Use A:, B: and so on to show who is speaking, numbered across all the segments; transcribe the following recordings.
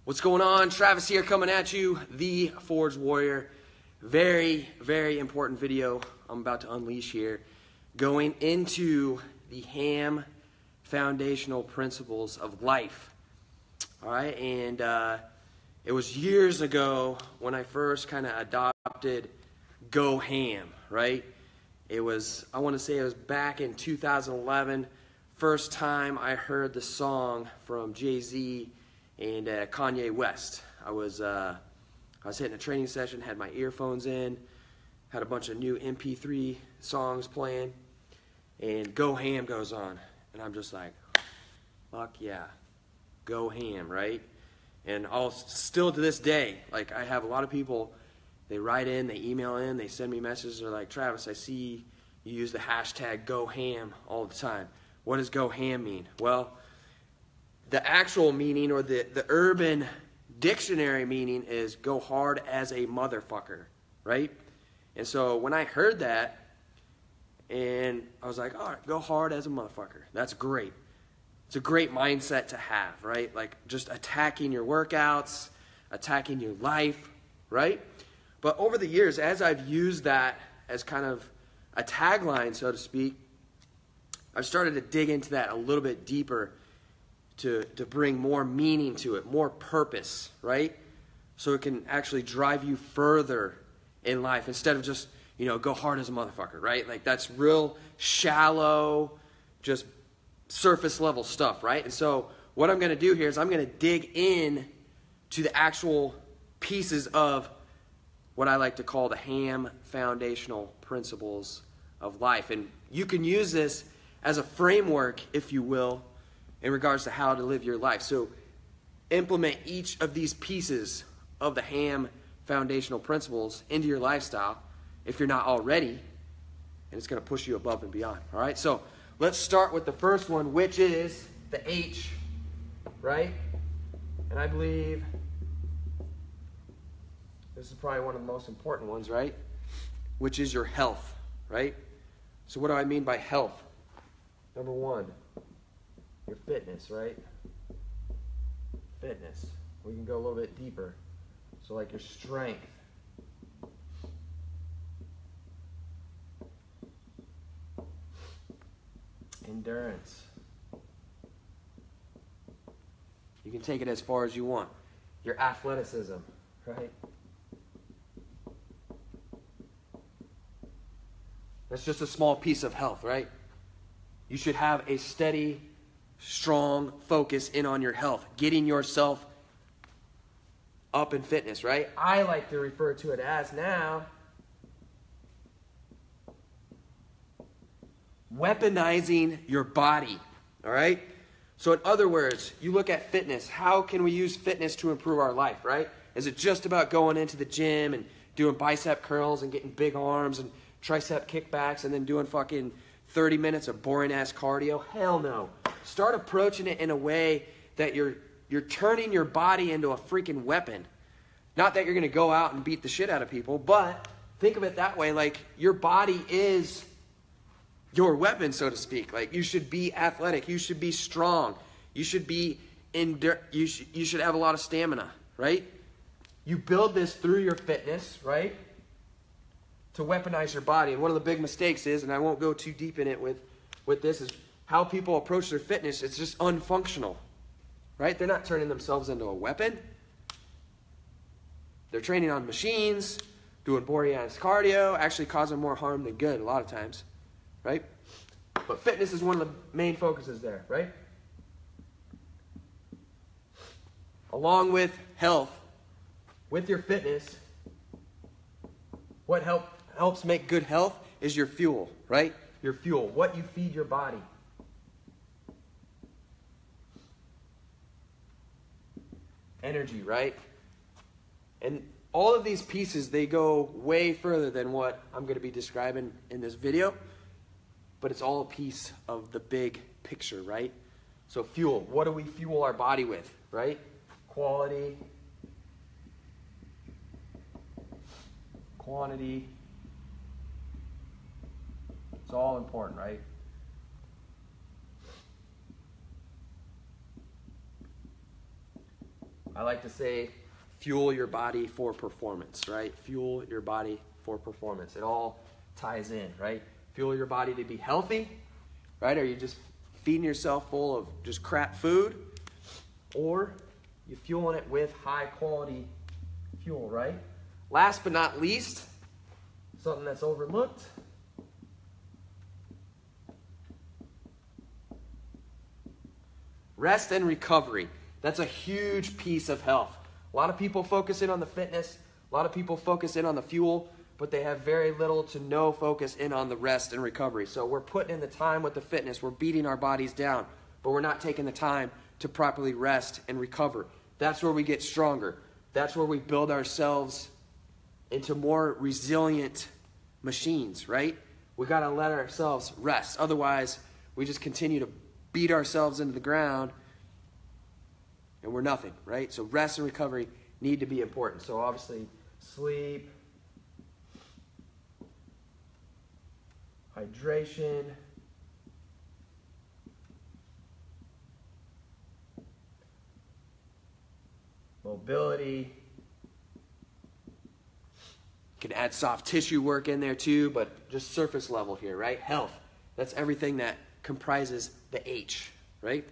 A: What's going on? Travis here coming at you, the Forge Warrior. Very, very important video I'm about to unleash here. Going into the H.A.M foundational principles of life. Alright, and it was years ago when I first kind of adopted Go H.A.M, right? It was, I want to say it was back in 2011. First time I heard the song from Jay-Z and Kanye West. I was hitting a training session, had my earphones in, had a bunch of new MP3 songs playing, and Go H.A.M goes on, and I'm just like, fuck yeah, Go H.A.M, right? And I'll still to this day, like I have a lot of people, they write in, they email in, they send me messages, they're like, Travis, I see you use the hashtag Go H.A.M all the time. What does Go H.A.M mean? Well, the actual meaning, or the urban dictionary meaning, is go hard as a motherfucker, right? And so when I heard that, and I was like, all right, go hard as a motherfucker. That's great. It's a great mindset to have, right? Like just attacking your workouts, attacking your life, right? But over the years, as I've used that as kind of a tagline, so to speak, I've started to dig into that a little bit deeper to bring more meaning to it, more purpose, right? So it can actually drive you further in life instead of just, you know, go hard as a motherfucker, right? Like that's real shallow, just surface level stuff, right? And so what I'm going to do here is I'm going to dig in to the actual pieces of what I like to call the H.A.M foundational principles of life. And you can use this as a framework, if you will, in regards to how to live your life. So implement each of these pieces of the H.A.M foundational principles into your lifestyle if you're not already, and it's going to push you above and beyond. All right, so let's start with the first one, which is the H, right? And I believe this is probably one of the most important ones, right? Which is your health, right? So what do I mean by health? Number one, your fitness, right? Fitness. We can go a little bit deeper. So like your strength. Endurance. You can take it as far as you want. Your athleticism, right? That's just a small piece of health, right? You should have a steady, strong focus in on your health, getting yourself up in fitness, right? I like to refer to it as now weaponizing your body, all right? So in other words, you look at fitness. How can we use fitness to improve our life, right? Is it just about going into the gym and doing bicep curls and getting big arms and tricep kickbacks and then doing fucking 30 minutes of boring-ass cardio? Hell no. Start approaching it in a way that you're turning your body into a freaking weapon. Not that you're going to go out and beat the shit out of people, but think of it that way, like your body is your weapon, so to speak. Like you should be athletic, you should be strong, you should be you should have a lot of stamina, right? You build this through your fitness, right? To weaponize your body. And one of the big mistakes is, and I won't go too deep in it with this, is how people approach their fitness. It's just unfunctional, right? They're not turning themselves into a weapon. They're training on machines, doing boring-ass cardio, actually causing more harm than good a lot of times, right? But fitness is one of the main focuses there, right? Along with health, with your fitness, what helps make good health is your fuel, right? Your fuel, what you feed your body. Energy, right? And all of these pieces, they go way further than what I'm going to be describing in this video, but it's all a piece of the big picture, right? So fuel, what do we fuel our body with, right? Quality, quantity. It's all important, right? I like to say, fuel your body for performance, right? Fuel your body for performance. It all ties in, right? Fuel your body to be healthy, right? Are you just feeding yourself full of just crap food? Or you fueling it with high quality fuel, right? Last but not least, something that's overlooked. Rest and recovery. That's a huge piece of health. A lot of people focus in on the fitness. A lot of people focus in on the fuel, but they have very little to no focus in on the rest and recovery. So we're putting in the time with the fitness. We're beating our bodies down, but we're not taking the time to properly rest and recover. That's where we get stronger. That's where we build ourselves into more resilient machines, right? We got to let ourselves rest. Otherwise, we just continue to beat ourselves into the ground and we're nothing, right? So rest and recovery need to be important. So obviously, sleep, hydration, mobility. You can add soft tissue work in there too, but just surface level here, right? Health. That's everything that comprises the H, right?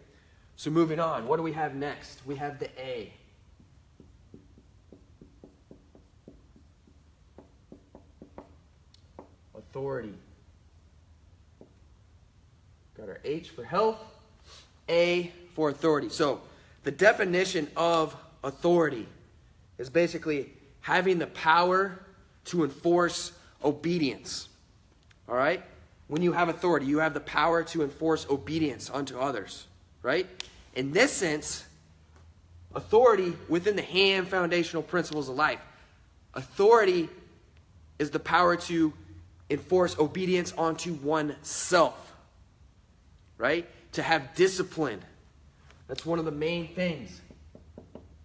A: So moving on, what do we have next? We have the A. Authority. Got our H for health, A for authority. So the definition of authority is basically having the power to enforce obedience. All right? When you have authority, you have the power to enforce obedience unto others. Right? In this sense, authority within the H.A.M foundational principles of life, authority is the power to enforce obedience onto oneself. Right? To have discipline. That's one of the main things.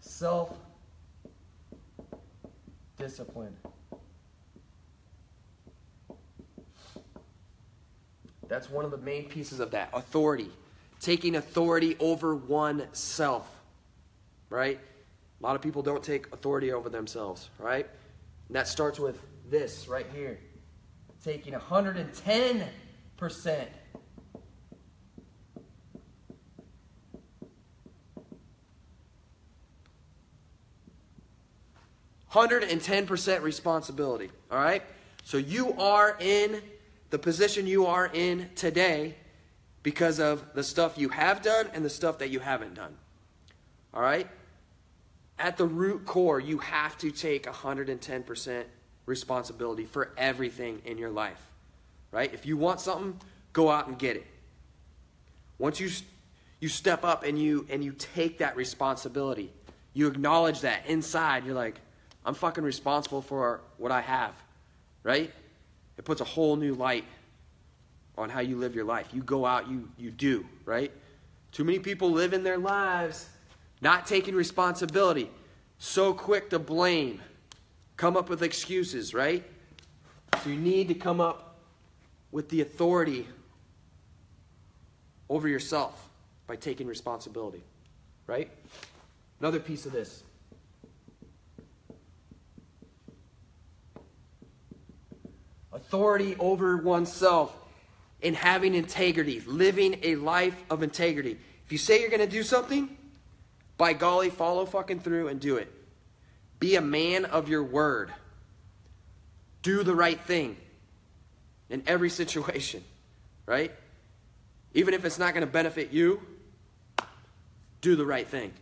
A: Self-discipline. That's one of the main pieces of that. Authority. Taking authority over oneself. Right? A lot of people don't take authority over themselves. Right? And that starts with this right here. Taking 110%. 110% responsibility. All right? So you are in the position you are in today because of the stuff you have done and the stuff that you haven't done. All right? At the root core, you have to take 110% responsibility for everything in your life. Right? If you want something, go out and get it. Once you step up and you take that responsibility, you acknowledge that inside, you're like, I'm fucking responsible for what I have, right? It puts a whole new light on how you live your life. You go out, you do, right? Too many people live in their lives not taking responsibility, so quick to blame, come up with excuses, right? So you need to come up with the authority over yourself by taking responsibility, right? Another piece of this. Authority over oneself and having integrity, living a life of integrity. If you say you're going to do something, by golly, follow fucking through and do it. Be a man of your word. Do the right thing in every situation, right? Even if it's not going to benefit you, do the right thing.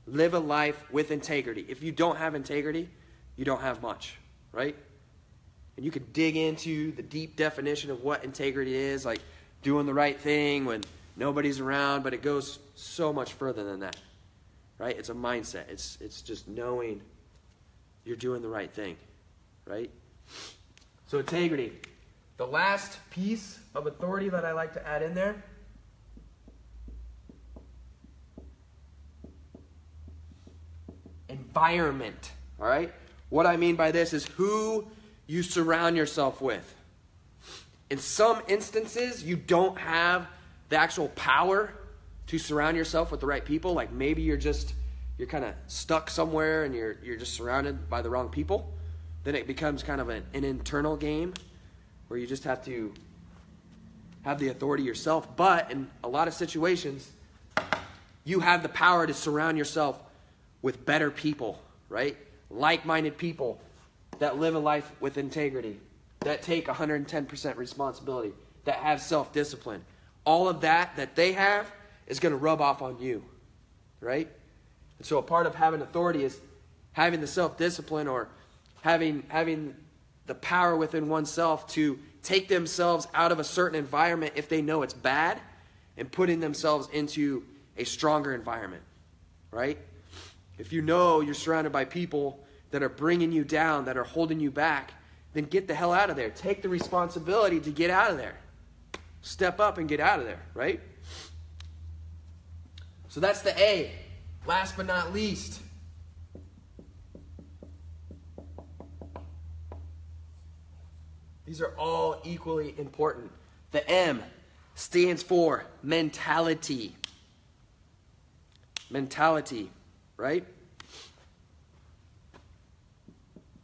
A: Live a life with integrity. If you don't have integrity, you don't have much, right? And you could dig into the deep definition of what integrity is, like doing the right thing when nobody's around, but it goes so much further than that, right? It's a mindset. It's just knowing you're doing the right thing, right? So integrity. The last piece of authority that I like to add in there, environment, all right? What I mean by this is who you surround yourself with. In some instances, you don't have the actual power to surround yourself with the right people. Like maybe you're just you're kind of stuck somewhere and you're just surrounded by the wrong people, then it becomes kind of an internal game where you just have to have the authority yourself. But in a lot of situations, you have the power to surround yourself with better people, right? Like-minded people that live a life with integrity, that take 110% responsibility, that have self-discipline. All of that they have is going to rub off on you, right? And so a part of having authority is having the self-discipline, or having the power within oneself to take themselves out of a certain environment if they know it's bad, and putting themselves into a stronger environment, right? If you know you're surrounded by people that are bringing you down, that are holding you back, then get the hell out of there. Take the responsibility to get out of there. Step up and get out of there, right? So that's the A. Last but not least, these are all equally important. The M stands for mentality. Mentality, right?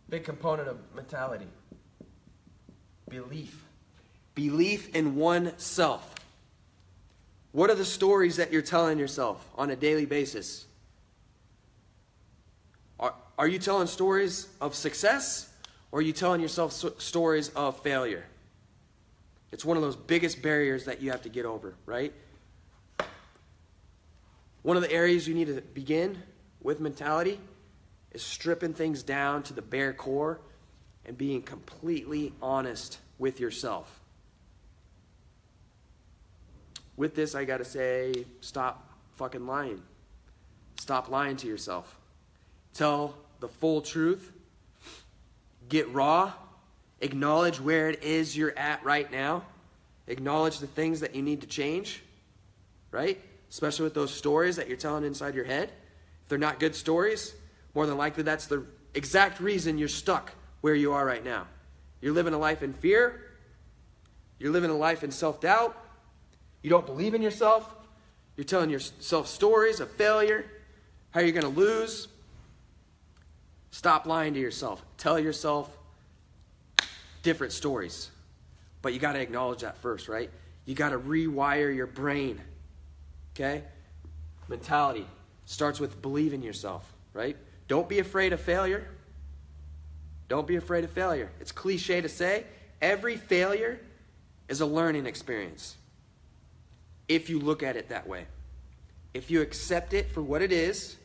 A: Big component of mentality. Belief. Belief in oneself. What are the stories that you're telling yourself on a daily basis? Are you telling stories of success, or are you telling yourself stories of failure? It's one of those biggest barriers that you have to get over, right? One of the areas you need to begin with mentality is stripping things down to the bare core and being completely honest with yourself. With this, I got to say, stop fucking lying. Stop lying to yourself. Tell the full truth. Get raw. Acknowledge where it is you're at right now. Acknowledge the things that you need to change, right? Especially with those stories that you're telling inside your head. If they're not good stories, more than likely that's the exact reason you're stuck where you are right now. You're living a life in fear. You're living a life in self-doubt. You don't believe in yourself. You're telling yourself stories of failure, how you're going to lose. Stop lying to yourself. Tell yourself different stories. But you got to acknowledge that first, right? You got to rewire your brain. Okay? Mentality starts with believing yourself, right? Don't be afraid of failure. Don't be afraid of failure. It's cliche to say, every failure is a learning experience. If you look at it that way. If you accept it for what it is,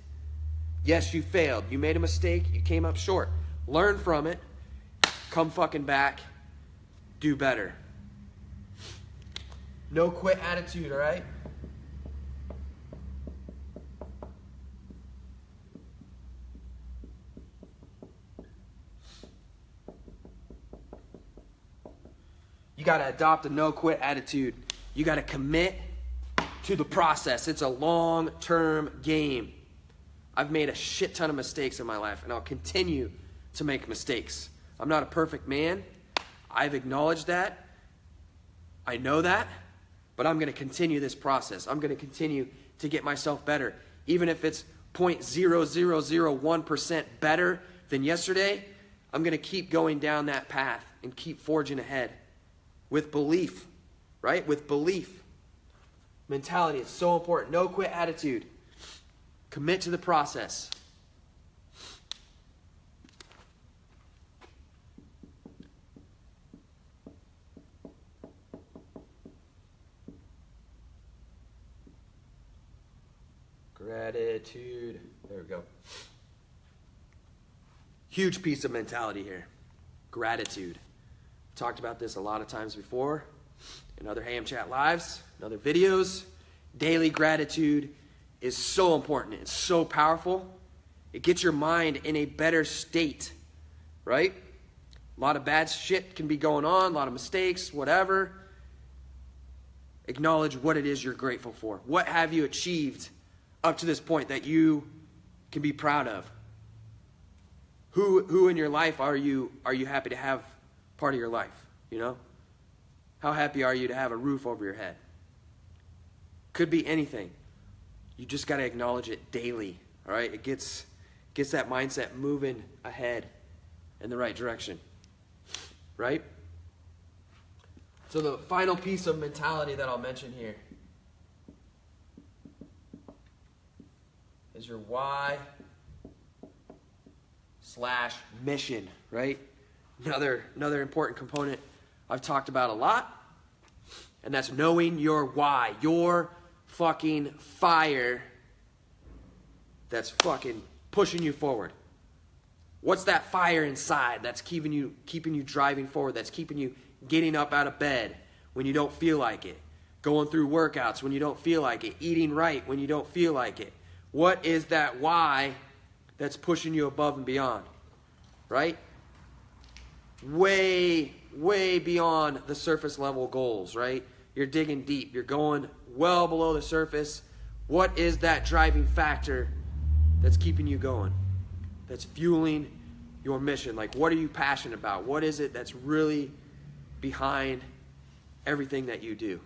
A: yes, you failed. You made a mistake. You came up short. Learn from it. Come fucking back. Do better. No quit attitude, all right? You got to adopt a no quit attitude. You got to commit to the process. It's a long-term game. I've made a shit ton of mistakes in my life, and I'll continue to make mistakes. I'm not a perfect man. I've acknowledged that. I know that. But I'm going to continue this process. I'm going to continue to get myself better. Even if it's 0.0001% better than yesterday, I'm going to keep going down that path and keep forging ahead with belief, right? With belief. Mentality is so important. No quit attitude. Commit to the process. Gratitude. There we go. Huge piece of mentality here. Gratitude. Talked about this a lot of times before in other H.A.M chat lives, in other videos. Daily gratitude is so important. It's so powerful. It gets your mind in a better state, right? A lot of bad shit can be going on, a lot of mistakes, whatever. Acknowledge what it is you're grateful for. What have you achieved up to this point that you can be proud of? Who in your life are you happy to have part of your life, you know? How happy are you to have a roof over your head? Could be anything. You just got to acknowledge it daily, All right, it gets that mindset moving ahead in the right direction, right? So the final piece of mentality that I'll mention here is your why/mission, right? Another important component I've talked about a lot, and that's knowing your why, your fucking fire that's fucking pushing you forward. What's that fire inside that's keeping you driving forward, that's keeping you getting up out of bed when you don't feel like it, going through workouts when you don't feel like it, eating right when you don't feel like it? What is that why that's pushing you above and beyond, right? Way, way beyond the surface level goals, right? You're digging deep. You're going well below the surface. What is that driving factor that's keeping you going, that's fueling your mission? Like, what are you passionate about? What is it that's really behind everything that you do?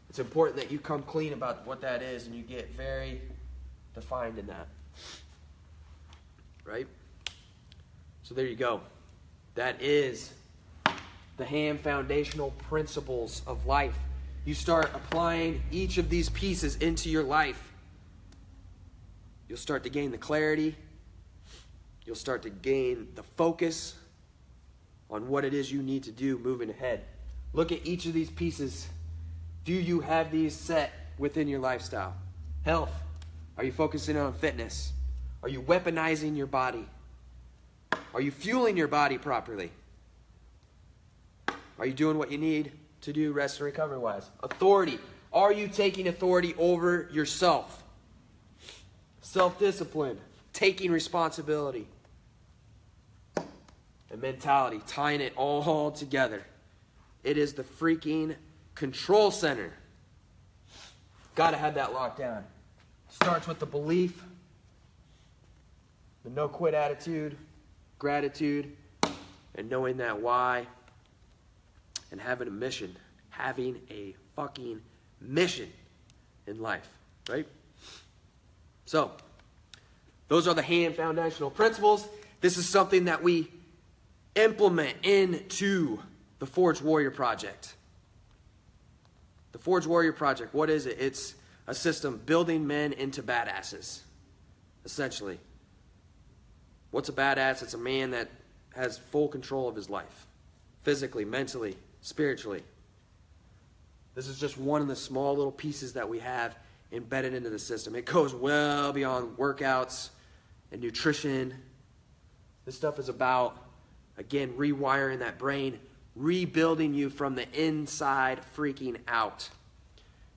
A: It's important that you come clean about what that is and you get very defined in that, right? So there you go. That is the H.A.M foundational principles of life. You start applying each of these pieces into your life, you'll start to gain the clarity. You'll start to gain the focus on what it is you need to do moving ahead. Look at each of these pieces. Do you have these set within your lifestyle? Health. Are you focusing on fitness? Are you weaponizing your body? Are you fueling your body properly? Are you doing what you need to do rest and recovery wise? Authority. Are you taking authority over yourself? Self-discipline. Taking responsibility. And mentality. Tying it all together. It is the freaking control center. Got to have that locked down. Starts with the belief, the no quit attitude, gratitude, and knowing that why, and having a mission. Having a fucking mission in life, right? So, those are the H.A.M foundational principles. This is something that we implement into the Forged Warrior Project. The Forged Warrior Project, what is it? It's a system building men into badasses, essentially. What's a badass? It's a man that has full control of his life, physically, mentally, spiritually. This is just one of the small little pieces that we have embedded into the system. It goes well beyond workouts and nutrition. This stuff is about, again, rewiring that brain, rebuilding you from the inside freaking out.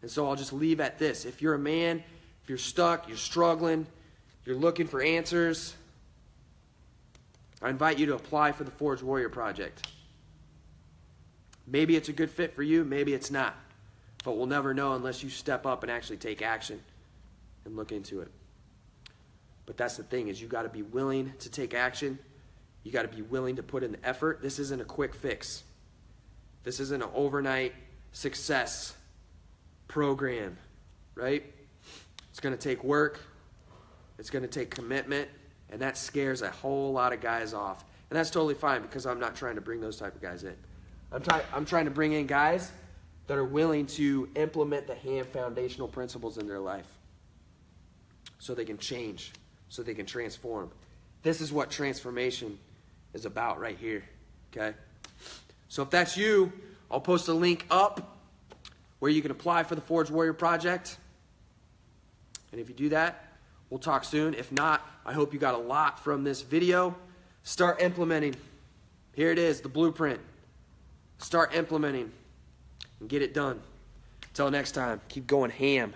A: And so I'll just leave at this. If you're a man, if you're stuck, you're struggling, you're looking for answers, I invite you to apply for the Forged Warrior Project. Maybe it's a good fit for you, maybe it's not. But we'll never know unless you step up and actually take action and look into it. But that's the thing, is you got to be willing to take action. You got to be willing to put in the effort. This isn't a quick fix. This isn't an overnight success program, right? It's going to take work. It's going to take commitment. And that scares a whole lot of guys off. And that's totally fine, because I'm not trying to bring those type of guys in. I'm trying to bring in guys that are willing to implement the H.A.M foundational principles in their life so they can change, so they can transform. This is what transformation is about right here, okay? So if that's you, I'll post a link up where you can apply for the Forged Warrior Project. And if you do that, we'll talk soon. If not, I hope you got a lot from this video. Start implementing. Here it is, the blueprint. Start implementing and get it done. Until next time, keep going ham.